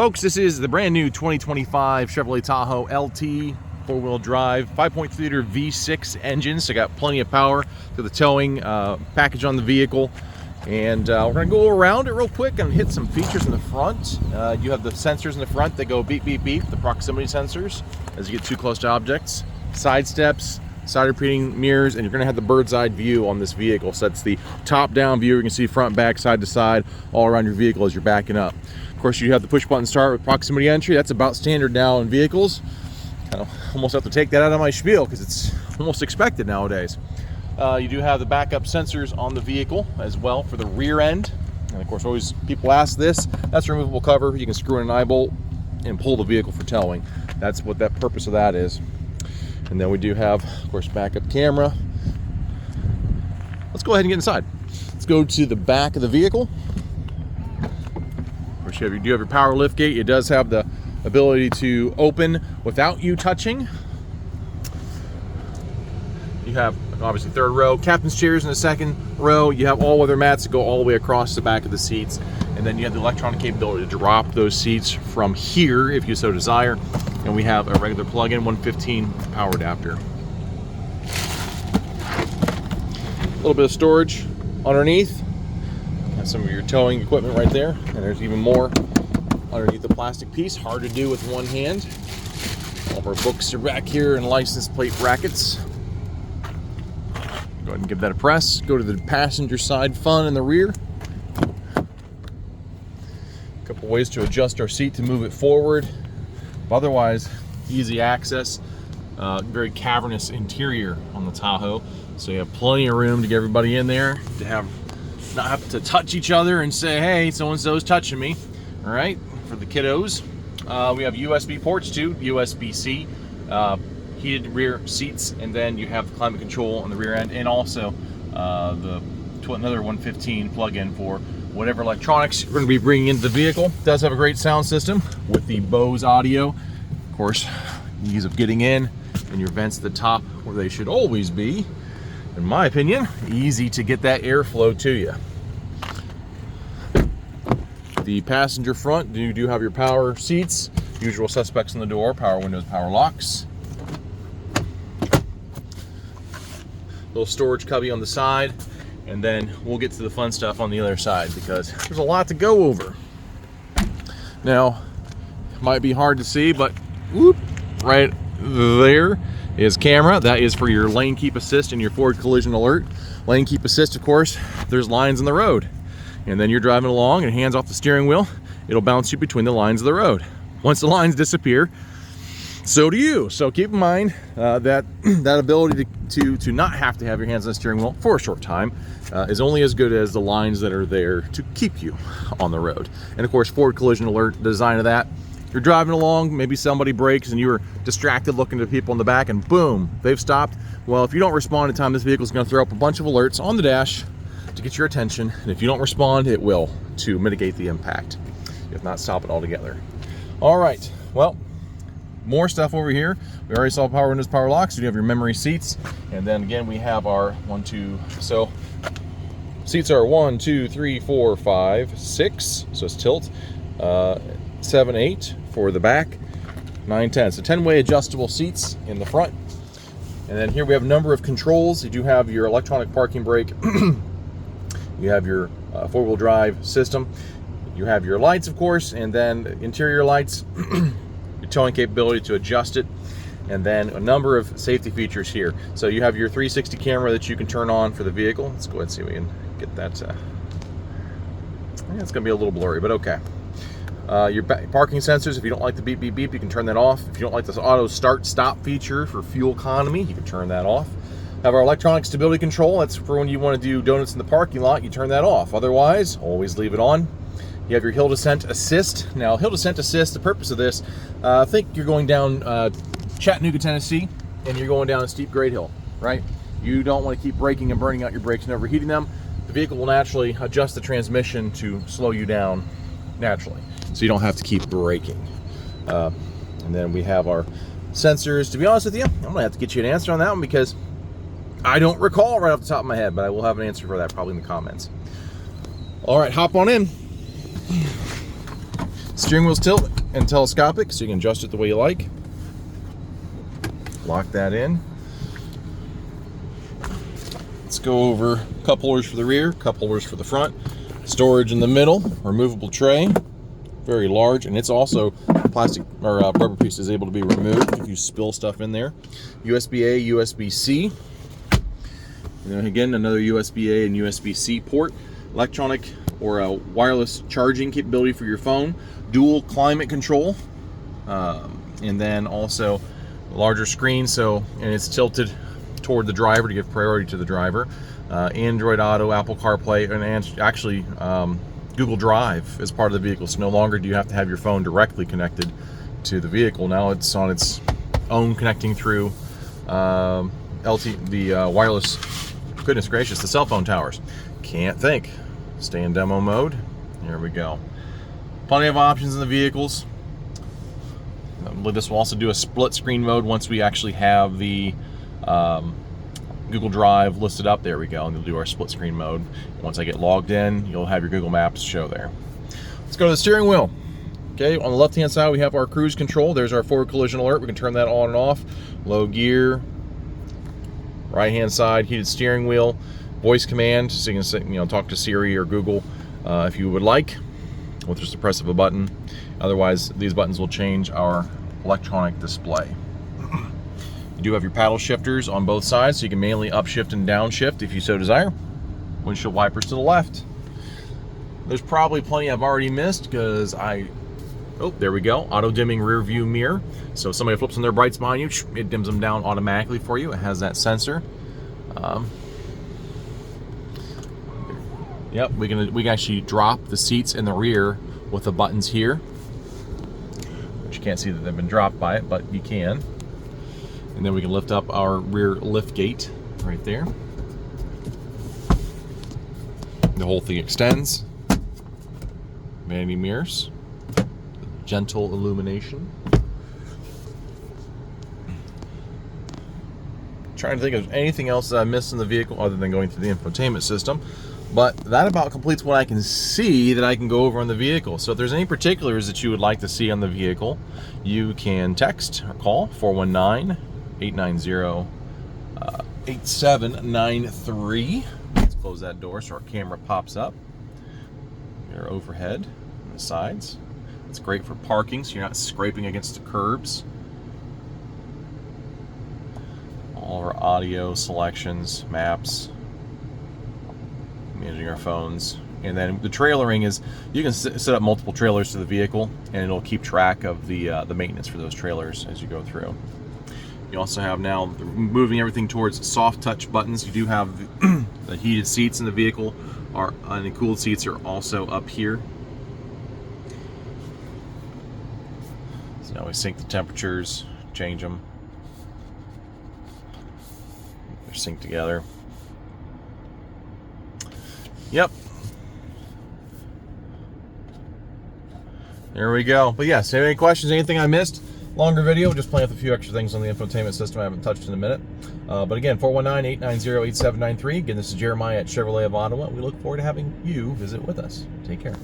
Folks, this is the brand new 2025 Chevrolet Tahoe LT four-wheel drive 5.3 liter V6 engine, so got plenty of power to the towing package on the vehicle. And we're going to go around it real quick and hit some features in the front. You have the sensors in the front that go beep, beep, beep, the proximity sensors as you get too close to objects. Side steps, side repeating mirrors, and you're going to have the bird's eye view on this vehicle. So that's the top-down view. You can see front, back, side to side, all around your vehicle as you're backing up. Of course, you have the push-button start with proximity entry. That's about standard now in vehicles. I almost have to take that out of my spiel because it's almost expected nowadays. You do have the backup sensors on the vehicle as well for the rear end. And of course, always people ask this. That's a removable cover. You can screw in an eye bolt and pull the vehicle for towing. That's what that purpose of that is. And then we do have, of course, backup camera. Let's go ahead and get inside. Let's go to the back of the vehicle. Of course, you do have your power lift gate. It does have the ability to open without you touching. You have obviously third row, captain's chairs in the second row. You have all-weather mats that go all the way across the back of the seats. And then you have the electronic capability to drop those seats from here if you so desire. And we have a regular plug-in 115 power adapter. A little bit of storage underneath. Got some of your towing equipment right there. And there's even more underneath the plastic piece. Hard to do with one hand. All of our books are back here and license plate brackets. Go ahead and give that a press. Go to the passenger side fun in the rear. A couple ways to adjust our seat to move it forward. Otherwise, easy access. Very cavernous interior on the Tahoe. So you have plenty of room to get everybody in there to not have to touch each other and say, hey, so-and-so's touching me. All right, for the kiddos. We have USB ports too, USB-C. Heated rear seats, and then you have the climate control on the rear end, and also another 115 plug-in for whatever electronics you're going to be bringing into the vehicle. It does have a great sound system with the Bose audio. Of course, ease of getting in, and your vents at the top where they should always be. In my opinion, easy to get that airflow to you. The passenger front, you do have your power seats, usual suspects on the door, power windows, power locks. Little storage cubby on the side, and then we'll get to the fun stuff on the other side because there's a lot to go over. Now, it might be hard to see, but whoop, right there is camera. That is for your lane keep assist and your forward collision alert. Lane keep assist, of course, there's lines in the road, and then you're driving along and hands off the steering wheel, it'll bounce you between the lines of the road. Once the lines disappear, so do you. So keep in mind that ability to not have to have your hands on the steering wheel for a short time is only as good as the lines that are there to keep you on the road. And of course, forward collision alert, the design of that. You're driving along, maybe somebody brakes and you were distracted looking at people in the back, and boom, they've stopped. Well, if you don't respond in time, this vehicle is going to throw up a bunch of alerts on the dash to get your attention. And if you don't respond, it will, to mitigate the impact, if not stop it altogether. All right, well, more stuff over here. We already saw power windows, power locks. You have your memory seats, and then again we have our so seats are 1, 2, 3, 4, 5, 6. So it's tilt. 7, 8 for the back. 9, 10. So 10-way adjustable seats in the front. And then here we have a number of controls. You do have your electronic parking brake. You have your four-wheel drive system. You have your lights, of course, and then interior lights. Towing capability to adjust it, and then a number of safety features here. So you have your 360 camera that you can turn on for the vehicle. Let's go ahead and see if we can get that. It's going to be a little blurry, but okay. Your parking sensors, if you don't like the beep, beep, beep, you can turn that off. If you don't like this auto start stop feature for fuel economy, you can turn that off. Have our electronic stability control. That's for when you want to do donuts in the parking lot, you turn that off. Otherwise, always leave it on. You have your hill descent assist. Now, hill descent assist, the purpose of this, I think you're going down Chattanooga, Tennessee, and you're going down a steep grade hill, right? You don't want to keep braking and burning out your brakes and overheating them. The vehicle will naturally adjust the transmission to slow you down naturally, so you don't have to keep braking. And then we have our sensors. To be honest with you, I'm going to have to get you an answer on that one because I don't recall right off the top of my head, but I will have an answer for that probably in the comments. All right, hop on in. Steering wheel's tilt and telescopic, so you can adjust it the way you like. Lock that in. Let's go over cup holders for the rear, cup holders for the front, storage in the middle, removable tray, very large, and it's also plastic or rubber piece is able to be removed if you spill stuff in there. USB-A, USB-C, and then again another USB-A and USB-C port, electronic or a wireless charging capability for your phone, dual climate control, and then also a larger screen, and it's tilted toward the driver to give priority to the driver. Android Auto, Apple CarPlay, and actually Google Drive is part of the vehicle. So no longer do you have to have your phone directly connected to the vehicle. Now it's on its own, connecting through wireless. Goodness gracious, the cell phone towers. Can't think. Stay in demo mode. Here we go. Plenty of options in the vehicles. This will also do a split screen mode once we actually have the Google Drive listed up. There we go, and we'll do our split screen mode. Once I get logged in, you'll have your Google Maps show there. Let's go to the steering wheel. Okay, on the left hand side we have our cruise control. There's our forward collision alert. We can turn that on and off. Low gear. Right hand side, heated steering wheel, voice command, so you can talk to Siri or Google if you would like, with just the press of a button. Otherwise, these buttons will change our electronic display. You do have your paddle shifters on both sides, so you can manually upshift and downshift if you so desire. Windshield wipers to the left. There's probably plenty I've already missed because oh, there we go. Auto dimming rear view mirror. So if somebody flips on their brights behind you, it dims them down automatically for you. It has that sensor. Yep, we can actually drop the seats in the rear with the buttons here. But you can't see that they've been dropped by it, but you can. And then we can lift up our rear lift gate right there. The whole thing extends. Vanity mirrors. Gentle illumination. Trying to think of anything else that I missed in the vehicle other than going through the infotainment system. But that about completes what I can see that I can go over on the vehicle. So if there's any particulars that you would like to see on the vehicle, you can text or call 419-890-8793. Let's close that door so our camera pops up. Our overhead on the sides. It's great for parking, so you're not scraping against the curbs. All of our audio selections, maps, managing our phones. And then the trailering is, you can set up multiple trailers to the vehicle, and it'll keep track of the maintenance for those trailers as you go through. You also have now, moving everything towards soft touch buttons. You do have the heated seats in the vehicle, and the cooled seats are also up here. So now we sync the temperatures, change them. They're synced together. Yep. There we go. But yes, any questions, anything I missed? Longer video, just playing with a few extra things on the infotainment system I haven't touched in a minute. But again, 419-890-8793. Again, this is Jeremiah at Chevrolet of Ottawa. We look forward to having you visit with us. Take care.